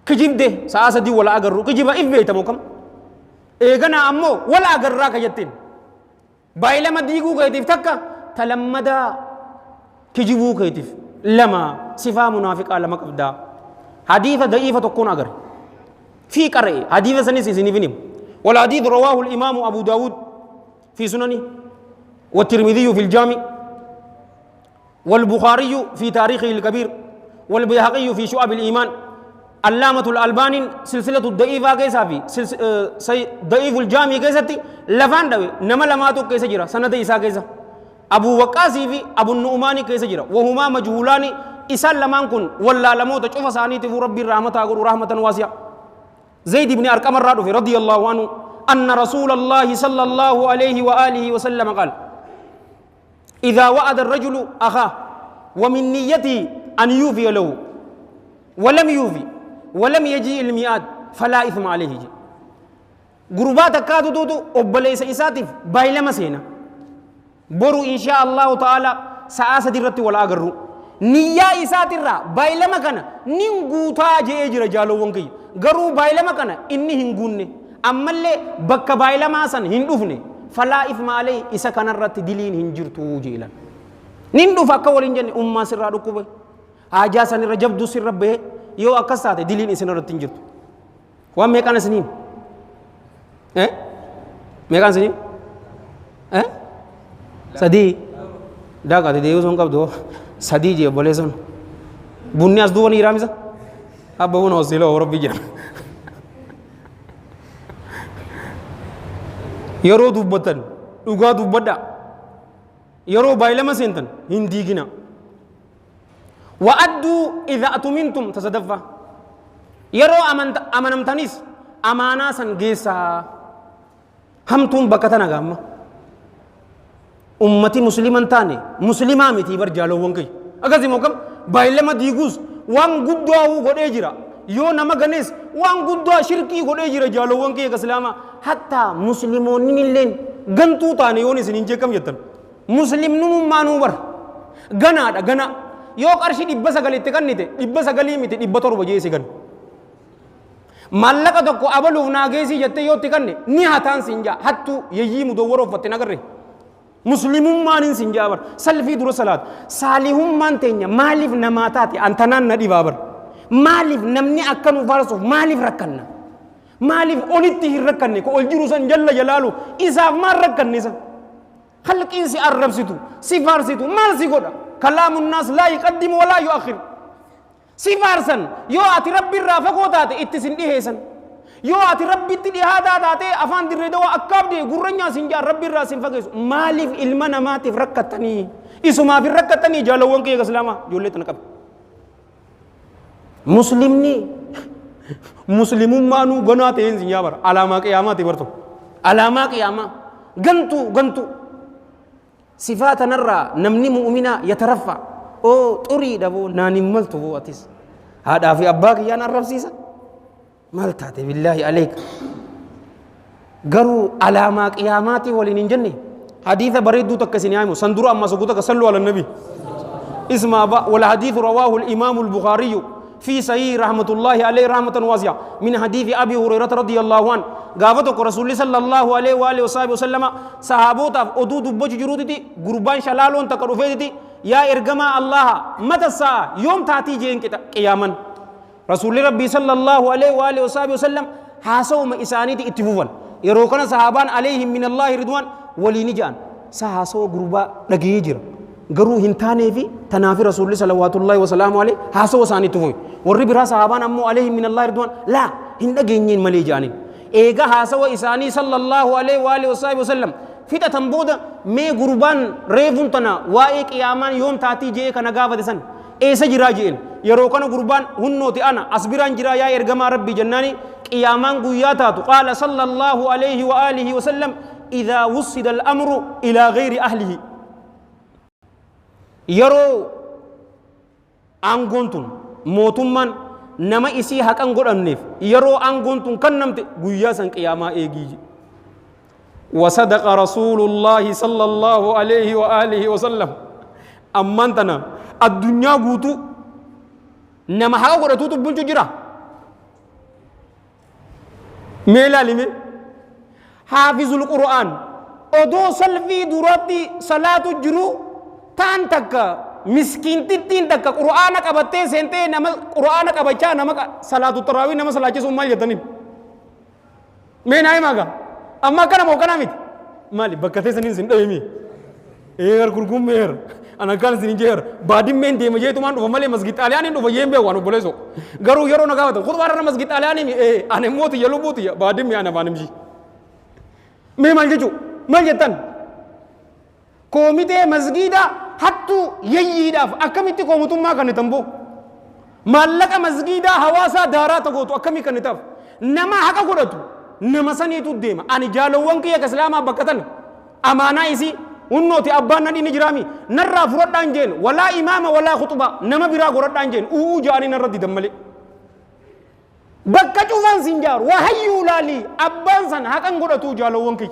kijibde sa'aa sadii wal agarru kijiba if beeytamu kam eeganaa ammoo wal agarraa ka jettiin baay'ilama diiguu keetiif takka talammadaa kijibuu keetiif لما صفة منافقة لما قبدا حديث ضعيفة تكون أجر في قرئ حديث سنة إسني فينيم والحديث رواه الإمام أبو داود في سننه والترمذي في الجامع والبخاري في تاريخه الكبير والبيهقي في شعب الإيمان علامة الألباني سلسلة الضعيفة كيسا في ضعيف الجامع كيسا لفان دوي نما لماتو كيسا جرا سند إسا كيسا أبو وقاسي في أبو النعماني كيسا جرا وهما مجهولان إسا لمان كن ولا لموت شوف ساني تفو ربي رحمة أقول رحمة واسعة زيد بن أرقم الرادو في رضي الله عنه أن رسول الله صلى الله عليه وآله وسلم قال إذا وعد الرجل أخاه ومن نيته أن يوفي له ولم يوفي ولم يجي الميعاد فلا إثم عليه غربات كادو دودو أبليس إساتف بايلما سينا برو إن شاء الله تعالى سآسة الرتي ولا أقرر نيا إسات الرا بايلما كان نينغوتا جيجر جالو وانكي غرو بايلما كان إني هنغوني أما اللي بك بايلما سن هندوفني فلا إثم عليه إسا كان الرتي دلين هنجرتو جيلا نندو فاكولين جاني أمما سرا ركوبي حاجة سن رجب دو سر ربه يو أكسات دلين إسنا رتين جرتو وام ميكان سنين ميكان سنين سدي داكا دي ديوسون كابدو سدي جي بوليسون بني أصدو وني رامزا أبا ونوصيله وربي جان يرو دوبتن ugaa dubbadha yeroo baay'ilama seentan hin diigina wa'adduu idha atumintum tasadaffa yeroo amanamtanis amaanaa san geessaa hamtuun bakka tana gaamma ummati musliman taane muslimaa miti bar jaalowwan kay akkasimo kam baay'ilama diiguus waan guddaa godhee jira yoo nama ganees waan guddaa shirkii godhee jira jaalowwan kay islaama hatta muslimoonni illeen gantuu taane yoon isin hin jeekam jettan muslimnummaanuu bar ganaadha gana yoo qarshii 900 itti kannite 900 miti 700 jeesi gan mallaqa tokko abaluuf naageesii jettee yoo itti kanne ni hataan sinjaa hattu yayyii mudawwaroofatte nagarre muslimummaan sinjaa bar salfii dura salaat saalihummaan teenya maaliif namaa taate antanaan na dhibaa bar maaliif namni akkanu faarsuuf maaliif rakkanna maaliif olitti hin rakkanne ko ol jiru san jalla jalaalu isaaf maal rakkanne san khalqiin si arrabsitu si faarsitu maal si godha kalaamun naas laa yuqaddimu walaa yuakhir si faarsan yoo ati rabbi irraa fagoo taate itti sin dhiheessan yoo ati rabbitti dhihaataa taate afaan dirree dawaa akkaabdee gurranyaa sin jaa rabbi irraa sin fageessu maaliif ilma namaatiif rakkattanii isumaaf hin rakkattanii jaalawwan kee islaamaa ijoollee tana qabe muslimni muslimummaanuu ganaa ta'een sin yaa bara alaamaa qiyaamaati barto alaamaa qiyaamaa gantu sifaata narraa namni mu'minaa yataraffa oo xurii dhaboo naan hin maltu boo atis haadhaa fi abbaa kiyyaan arrabsiisa maal taate billaahi aleeka garuu alaamaa qiyaamaatii waliin hin jenne hadiisa bareedduu takka isin yaa'imu san dura amma sugu takka sallu ala nabi ismaa ba wal hadiisu rawaahu al-imaamu al-bukhaariyyu في صحيح رحمة الله عليه رحمة واسعة من حديث أبي هريرة رضي الله عنه قافتك رسول الله صلى الله عليه وآله وصحبه وسلم صحابوتا أدود بوج جرودتي قربان شلالون تكرفيتي يا إرجما الله متى الساعة يوم تأتي جين قياما رسول ربي صلى الله عليه وآله وصحبه وسلم حاسوا ما إسانيتي اتفوفا يروكنا صحابان عليهم من الله رضوان ولينجان سحاسوا قربا نجيجر garuu hin taanee fi tanaafi rasuulli salawaatullaahi wasalaamu alayhi haasawaa isaaniitti fufe warri biraa sahaabaan ammoo alayhi min allahi ridwaan laa hin dhageenyeen malee jedhaniin eega haasawa isaanii sallallahu alayhi wa alihi wasahbihi wasallam fixatan booda mee gurbaan reefuun tana waa'ee qiyaamaan yoom taatii je'ee kana gaafate san eessa jiraa je'een yeroo kana gurbaan hunnooti ana as biraan jiraa yaa ergamaa rabbii jennaani qiyaamaan guyyaa taatu qaala sallallahu alayhi wa alihi wasallam idhaa wussida al-amru ilaa gayri ahlihi yeroo aangoon tun mootummaan nama isii haqan godhanneef yeroo aangoon tun kannamte guyyaa san qiyaamaa eegii وصدق رسول الله صلى الله عليه وآله وسلم أمان تنا الدنيا قوتو نما حقا قرأتو تبنجو جرا ميلا لمي حافظ القرآن أدو سلفي دراتي صلاة جرو تان تكا مسكين تتين دك قرآن قبتة سنتين نما قرآن قبتة نما صلاة التراويح نما صلاة سوما يتنين مين هاي ماذا أما كنا مو كنا ميت مالي بكتة سنين سنين أيمي إير كركم مير أنا كان سنين جير بعدين من دي مجيء تومان ومالي مسجد علياني نو بيجيم بيوانو بوليسو غرو يرو نكاوت خود بارنا مسجد علياني أنا موت يلو بوتي بعدين مي أنا بانمجي مي مالجو مالجتان كوميتة مسجدا حتى يجيداف أكملتي كومتم ما كان تنبو مالك مسجدا هواسا دارات غوتو أكمل كان تاف نما حكا غورتو نما سنيتو ديما أنا جالوان كي كسلاما بكتن أمانة إسي ونوتي أبانا دي نجرامي نرى فرد أنجين ولا إمام ولا خطبة نما برا غورت أنجين جاني نرى دي دمالي بكتو فان سنجار وهيو لالي أبان سن حكا غورتو جالوان كي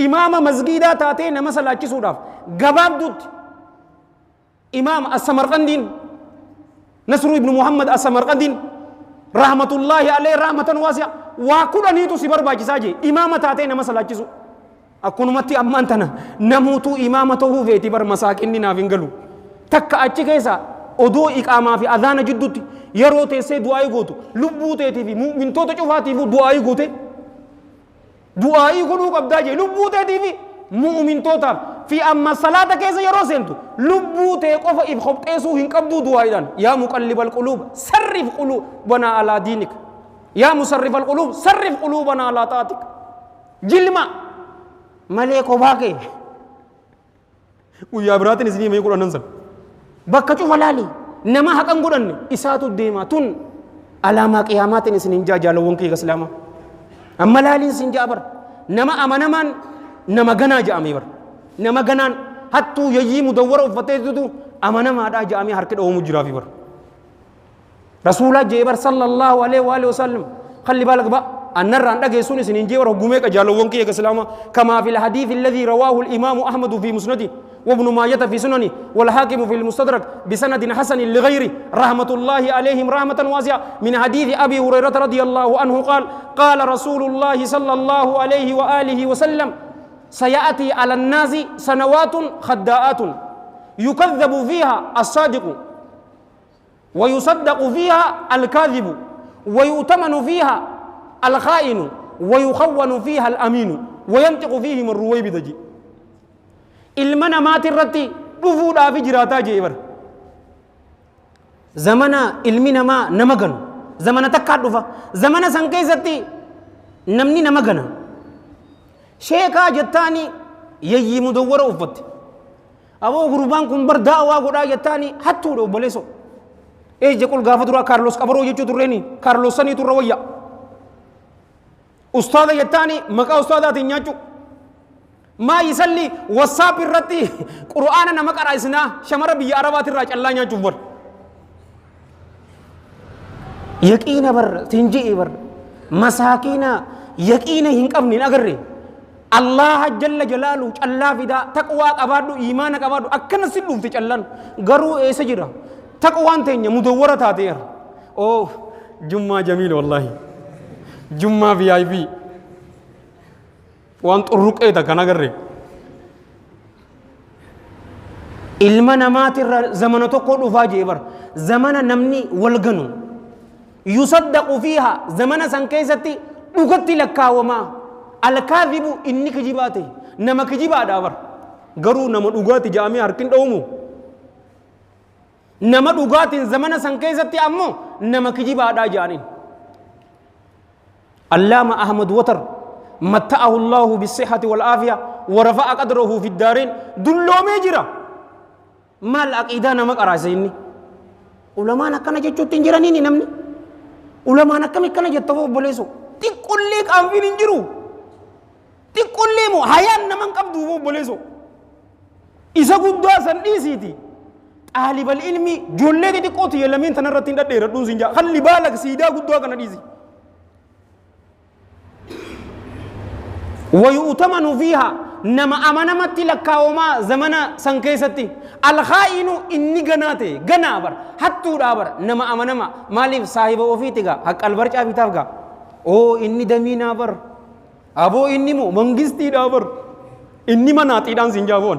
إمام مسجدا تاتي نما سلاكي سوداف غباب دوت إمام السمرقندين نصر ابن محمد السمرقندين رحمة الله عليه رحمة واسعة وكل نيتو سبر باجساجي إمام تاتي نما سلاكيسو أكون متي أمانتنا نموتو إمامته في اعتبار مساكين نافنجلو تك أتشكيسا أدو إقامة في أذان جدوتي يرو تيسي دعاء غوتو لبو تيتي في من توتو شوفاتي في دعاء غوتي دعاء غلو قبضاجي لبو تيتي في مؤمن توتا في أما الصلاة كيسا يرو سنتو لبو تيقوف إبخب تيسو هنقبدو دعاء يا مقلب القلوب صرف قلوبنا على دينك يا مصرف القلوب صرف قلوبنا على طاعتك جلما مليكو باكي ويا براتني سنين ما يقولون ننزل بكتو فلالي نما حقا قرن إساتو الديما تون علامة قيامات سنين جالوون كي غسلاما أما لالي سنين جابر نما أمانمان نما غنا جامي بر نما غنان حتى يجي مدور وفتيتو أمانما دا جامي حركت أو مجرافي بر رسول الله جيبر صلى الله عليه وآله وسلم خلي بالك بقى أن الران دقيسون سنين جيبر وقوميك جالوون كي غسلاما كما في الحديث الذي رواه الإمام أحمد في مسنده وابن ماجه في سننه والحاكم في المستدرك بسند حسن لغيره رحمة الله عليهم رحمة واسعة من حديث أبي هريرة رضي الله عنه قال قال رسول الله صلى الله عليه وآله وسلم سيأتي على الناس سنوات خداءات يكذب فيها الصادق ويصدق فيها الكاذب ويؤتمن فيها الخائن ويخون فيها الأمين وينطق فيهم الرويبدجي ilmana maatirratti dhufuudhaaf jiraataa jeebar zamana ilmi namaa nama ganu zamana takkaa dhufa zamana san keessatti namni nama gana sheekaa jettaani yayyii mudawwara uffatte aboo gurbaan kun bar daawaa godhaa jettaani hattuudha obboleesso eejje qol gaafa duraa kaarlos qabaroo jechuu turreeni kaarlos sanii turra wayya ustaada jettaani maqaa ustaadaatiin nyaachuu ما يسلي وصاب الرتي قرآن نمك رئيسنا شمر بي عربات الراج الله نجوم بر يقين بر تنجي بر مساكين يقين هنك أبنين أغري الله جل جلاله الله فدا تقوى أبادو إيمانك أبادو أكن سلوم تجلن غرو سجرا تقوى أنتين مدورة تاتير أوه جمعة جميل والله جمعة VIP وانت الرقية كان أقرر ilma namaatirra zamana tokko dhufaa jeebar zamana namni wal ganu yusaddaqu fiiha zamana san keessatti dhugatti lakkaawama alkaadhibu inni kijibaate nama kijibaadha bar garuu nama dhugaati jaamee harkin dhawmu nama dhugaatiin zamana san keessatti ammoo nama kijibaadha jaanin allaama ahmad watar matta'ahu allahu bisihhati wal aafiya ورفع قدره في الدارين دلو ميجرا مال عقيدة نما قراسيني علماء نكنا جتشو تنجراني نمني علماء نكمي كنا جتفو بوليسو تقول لك أم في ننجرو تقول لي مو هيان نمان قبضو بوليسو إذا قد سنديسيتي طالب العلم جولة تقوتي يلمين تنرتين دير دون سنجا خلي بالك سيدا قد كنا ديزي ويؤتمن فيها نما أمانة لكاوما زمنا سنكيستي الخائن إني جناتي جنابر حتى دابر نما أمانة مالي صاحب وفيتها حق البرج أبي تافجا أو إني دمي نابر أبو إني مو منجستي دابر إني مناتي دان سنجابون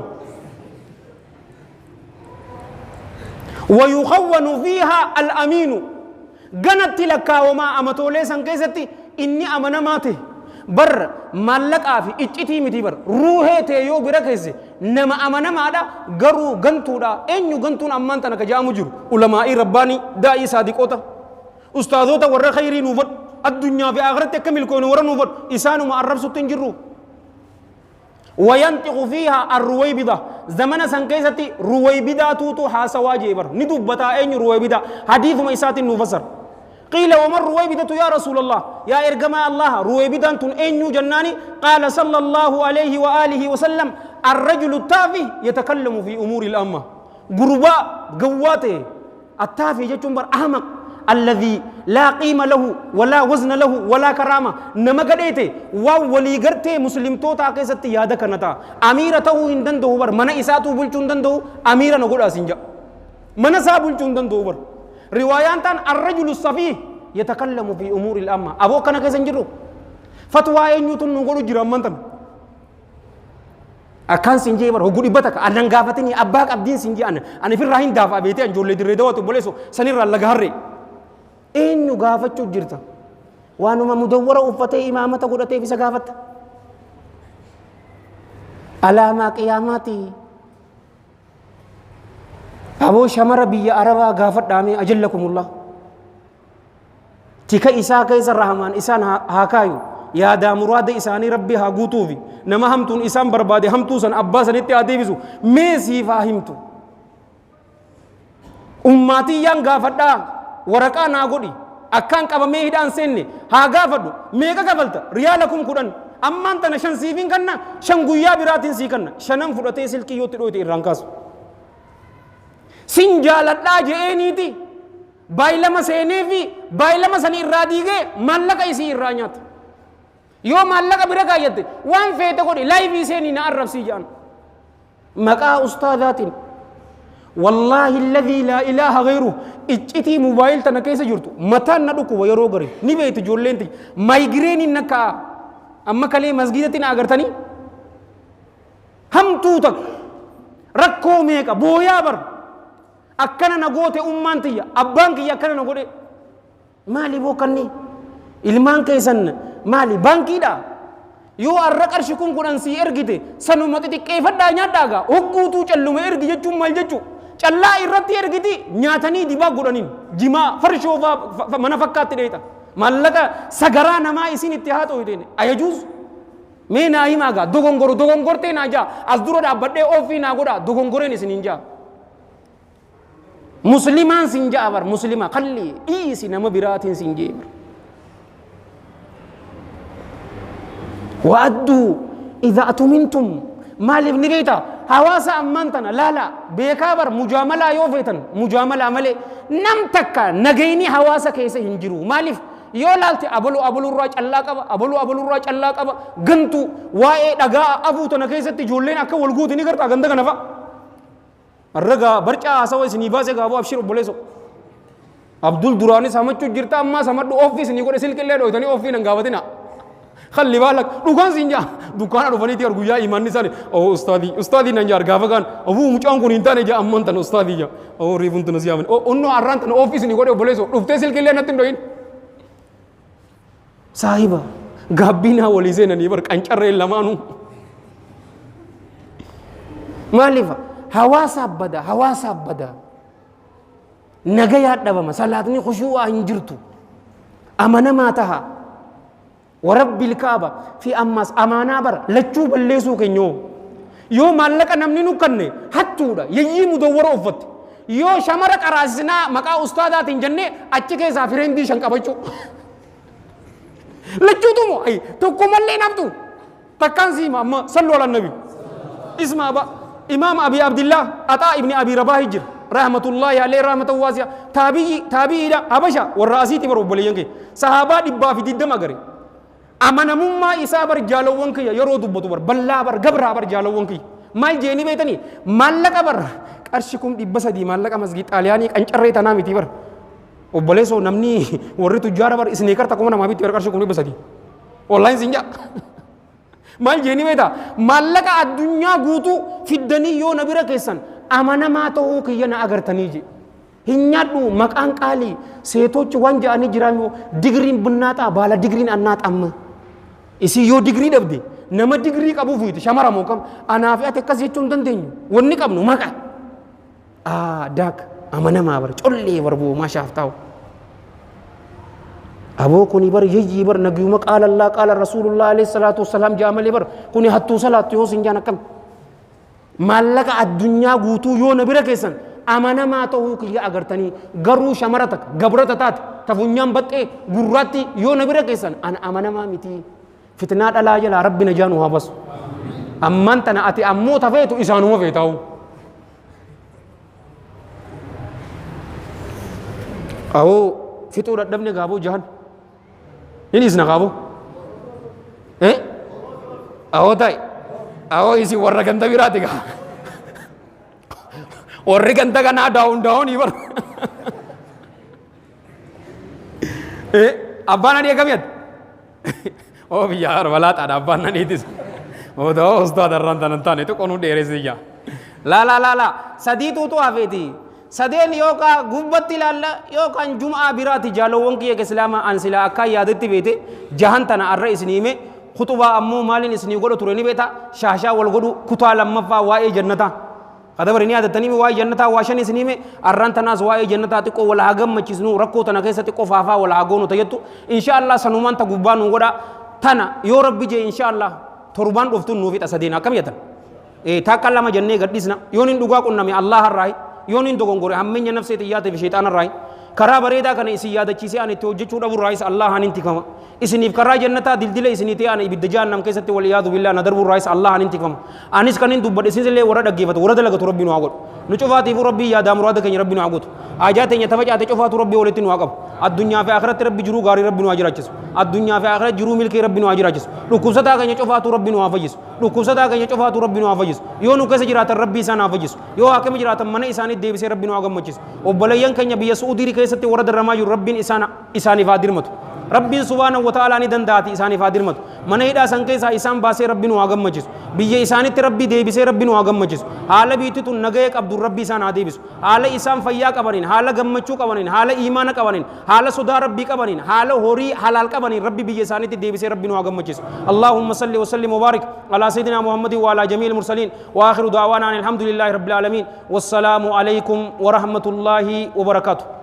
ويخون فيها الأمين قنت لك وما أمتولي سنكيستي إني أمنماته بر مالك آفي إجتي متي بر روحي تيو بركيسي نما أمنما دا غرو غنتو دا إنيو غنتون أمانتنا كجامو جرو علماء رباني دائي صادقوتا أستاذوتا ورى خيري نوفت الدنيا في آخرت تكمل كون ورى نوفت إسانو معرب ستين جرو وينطق فيها الرويبدة زمن سنكيستي رويبدة توتو حاسوا جيبر ندوب بتا أين رويبدة حديث ما إسات نفسر قيل ومن رويبدة يا رسول الله يا إرجما الله رويبدة تن أين جناني قال صلى الله عليه وآله وسلم الرجل التافه يتكلم في أمور الأمة غرباء قواته التافه جتمبر أحمق الذي لا قيمة له ولا وزن له ولا كرامة نما قديته وولي قرته مسلم توتا كيست يادك نتا أميرته هندن دوبر من إساتو بلچوندن دو أميرا نقول أسنجا من سا بلچوندن دوبر روايانتان الرجل الصفيه يتكلم في أمور الأمة أبو كان كيسنجرو فتوى ينيوتن نقول جرامنتن أكان سنجي بر هقولي بتك أنا غافتني أباك أبدين سنجي أنا في الرهين دافع بيتي أن جولي دريدوات بوليسو سنير الله غهري إنه غافت جرتا وانو ما مدورة أفتي إمامة قرأتي في سقافت على ما قياماتي أبو شمر بي أربا غافت دامي أجلكم الله تيكا إساء كيس الرحمن إسان هاكايو يا دا مراد إساني ربي هاقوتو في نما همتون إسان بربادي همتو سن أباسا نتي آديبسو ميسي فاهمتو أماتي يان غافت دام waraqaa naa godhi akkaan qabamee hidhaan seenne haa gaafadhu meeqa kafalta riyaalakum 10 ammaan tana 5 siifin kanna 5 guyyaa biraatiin sii kanna 5 fudhatee silkii yootti dhoote irraan kaasu sin jaaladhaa je'eeniiti baay'ilama seenee fi baay'ilama sanii irraa diigee maallaqa isii irraa nyaata yoo maallaqa bira kaayyatte waan feete godhi laayivii seenii na arrabsii jedhan maqaa ustaadaatiin والله الذي لا إله غيره إجتي موبايل تنكيس جرتو متى ندوكو ويرو غري نبيت جولنتي مايغرين نكا أما كلي مسجدتنا أغرتني هم توتك ركو ميكا بويا بر أكنا نغوتي أمانتي أبانك يكنا نغوتي مالي بوكني إلمان كيسن مالي بانكي دا يو أرق أرشكم كنان سي إرغيتي سنو متي كيف دانيا داغا وقوتو چلوم إرغي جچو مال جچو چلا إرتي إرغيتي نياتني ديبا غدانين جما فرشو منا فكاتي ديتا مالكا سغرا نما إسين اتحاد هويتين أيجوز مي ناي ماغا دوغونغورتي ناجا أزدورو دا بدي أوفي ناغودا دوغونغورين إسنينجا مسلمان سنجا أبر مسلمان خلي إيسي نما براتين سنجي وأدوا إذا أتمنتم مالي بنيتا حواسا أمانتنا لا بيكابر مجاملة يوفيتن مجاملة مالي نمتكا نجيني حواسا كيسه هنجرو مالف يولالتي أبلو الراج الله كبا أبلو الراج الله كبا غنتو واي دغا أبو تنكيسه تجولين أكا والغوت نيغرتا غندغ نفا الرغا برچا اسوي سنيباسه غابو أبشر بوليسو عبد الدراني سمچو جرتا أما سمد أوفيس نيغو سلك له دوتني أوفي نغاوتنا خلي بالك دكان سينجا دكان رفاني تيار غويا إيمان نساني أو أستاذي نانجار غافكان أبو مچان كون إنتاني جا أمان تن أستاذي جا أو ريفون تنسيامن أو أنو أران تن أوفيس نيغو بوليسو رفتي سلك له نتن دوين صاحبا غابينا وليزينا نيبر كانچر لمانو مالفا حواسا بدا نغيا دبا صلاتني خشوع انجرتو امانه ماتها ورب الكعبه في اماس امانه بر لچو بلسو كنيو يو مالك نمني نكنه حتودا يي مدور اوفت يو شمر قراسنا مقا استادات جنة اچكه سافرين دي شنقبچو لچو تمو اي تو كملي نبتو تكانسي ما صلوا على النبي اسمع با امام ابي عبد الله عطاء ابن ابي رباح جر رحمة الله عليه رحمة واسعة تابعي إلى حبشة والرئاسي تبرو بليانك صحابة دبا في دم أجري أمانة مما إسابر جالوون كي يرو دبوا تبر بلا بر جبرا بر جالوون كي ما يجيني بيتني مالك بر أرشكم دبسة دي مالك مسجد علياني أنشرة تنامي تبر وبلسو نمني وريتو جارا بر إسنيكر تكومنا ما بيتبر أرشكم دبسة دي والله سينجا mal jeni beta mallaka addunyaa guutuu fiddanii yoo nabira keessan amanamaa ta'uu kiyyana agartanii je hinyadhu maqaan qaalii seetochi waan ja'anii jiran digriin bunnaata baala digriin annaat amma isi yoo digrii dhabde nama digrii qabu fuuti shamara moo kam anaa fi ati akkas jechuu hin dandeenyu wanni qabnu maqa daak amanamaa bar collee barbuu maashaaf taa'u aboo kuni bar yayyi bar nagiyuma qaala Allah qaala rasuulullah alayhi salaatu wassalaam jaamalee bar kuni hattuu salaattu yoo sinjaan akkam maallaqa addunyaa guutuu yoo na bira keessan amanamaa ta'uu kiyya agartanii garuu shamara takka gabrata taate tafunyaan baxxee gurraatti yoo na bira keessan an amanamaa miti fitnaa dhalaa jalaa rabbi na jaanu haa basu ammaan tana ati ammoo tafeetu isaanuma feetaa'u awoo fixuu dadhabne gaaboo jahan inni isna gaaboo awoo ta'e awoo isi warra ganda biraati gaa warri ganda kanaa daawun ibar abbaan adii akkamiyat oo biyyaa arbalaataadha abbaan adiitis oo ustaada irraan tanan taane xiqqoonuu dheeresiyya laa sadiituutu hafeeti sadeen yookaan gubbatti ilaalla yookaan Jummaa biraati jaalawwan kiyya islaamaa an silaa akka yaadatti beete jahan tana arra isinii hime khutubaa ammoo maaliin isinii godhu ture ni beeta shaashaa wal godhu kutaa lammaffaa waa'ee jannataa kadabari ni yaadatanii waa'ee jannataa waa shan isinii hime arraan tanaas waa'ee jannataa xiqqoo wal haa gammachiisnu rakkoo tana keessa xiqqoo faafaa wal haa goonu tayyattu inshaallah sanumaan ta gubbaa nu godha tana yoo rabbi jee inshaallah torbaan dhuftuun nuuf hidha sadeen akkam yatan takka lama jennee gaddisna yoon hin dhugaa qunname Allah harraayi yoon hin dogongore hammenya nafsee xiyyaate fi shayxaana irraa karaa bareedaa kana isin yaadachiisee ani itti hojjechuu dhabu irraa Allah hanin tikama isiniif karaa jannataa dildila isinii ta'e ani ibidda jahannam keessatti wal yaadu billah na darbu irraa Allah hanin tikama anis kanin dubbadhe isinillee warra dhaggeeffatu warra dalagatu rabbi nu haa godhu nu cufaatiif rabbi yaada muraada keenya rabbi nu haa godhu ajaa teenya tafacaate cufaatu rabbi walitti nu haa qabu addunyaa fi akhiratti rabbi jiruu gaarii rabbi nu haa jiraachisu addunyaa fi akhiratti jiruu milkii rabbi nu haa jiraachisu dhukkubsataa keenya cufaatu rabbi nu haa fayyisu dhukkubsataa keenya cufaatu rabbi nu haa fayyisu yoo nu keessa jiraatan rabbi isaan haa fayyisu yoo hakama jiraatan mana isaanii deebisee rabbi nu haa gammachiisu obboleeyyan keenya biyya Suudii keessatti warra darramaa jiru rabbiin isaaniif haa dirmatu rabbiin subhaanahu wa ta'aalaa ni dandaati isaaniif haa dirmatu mana hidhaa san keessaa isaan baasee rabbi nu haa gammachiisu biyya isaanitti rabbi deebisee rabbi nu haa gammachiisu haala biittitu nagaya qabdu rabbi isaan haa deebisu haala isaan fayyaa qabaniin haala gammachuu qabaniin haala iimaana qabaniin haala sodaa rabbii qabaniin haala horii halaal qabaniin rabbi biyya isaanitti deebisee rabbi nu haa gammachiisu allahumma salli wa sallim wa barik ala sayyidina muhammadin wa ala jamiil mursaliin wa akhiru da'waana alhamdulillahi rabbil alamin wassalamu alaykum wa rahmatullahi wa barakatuh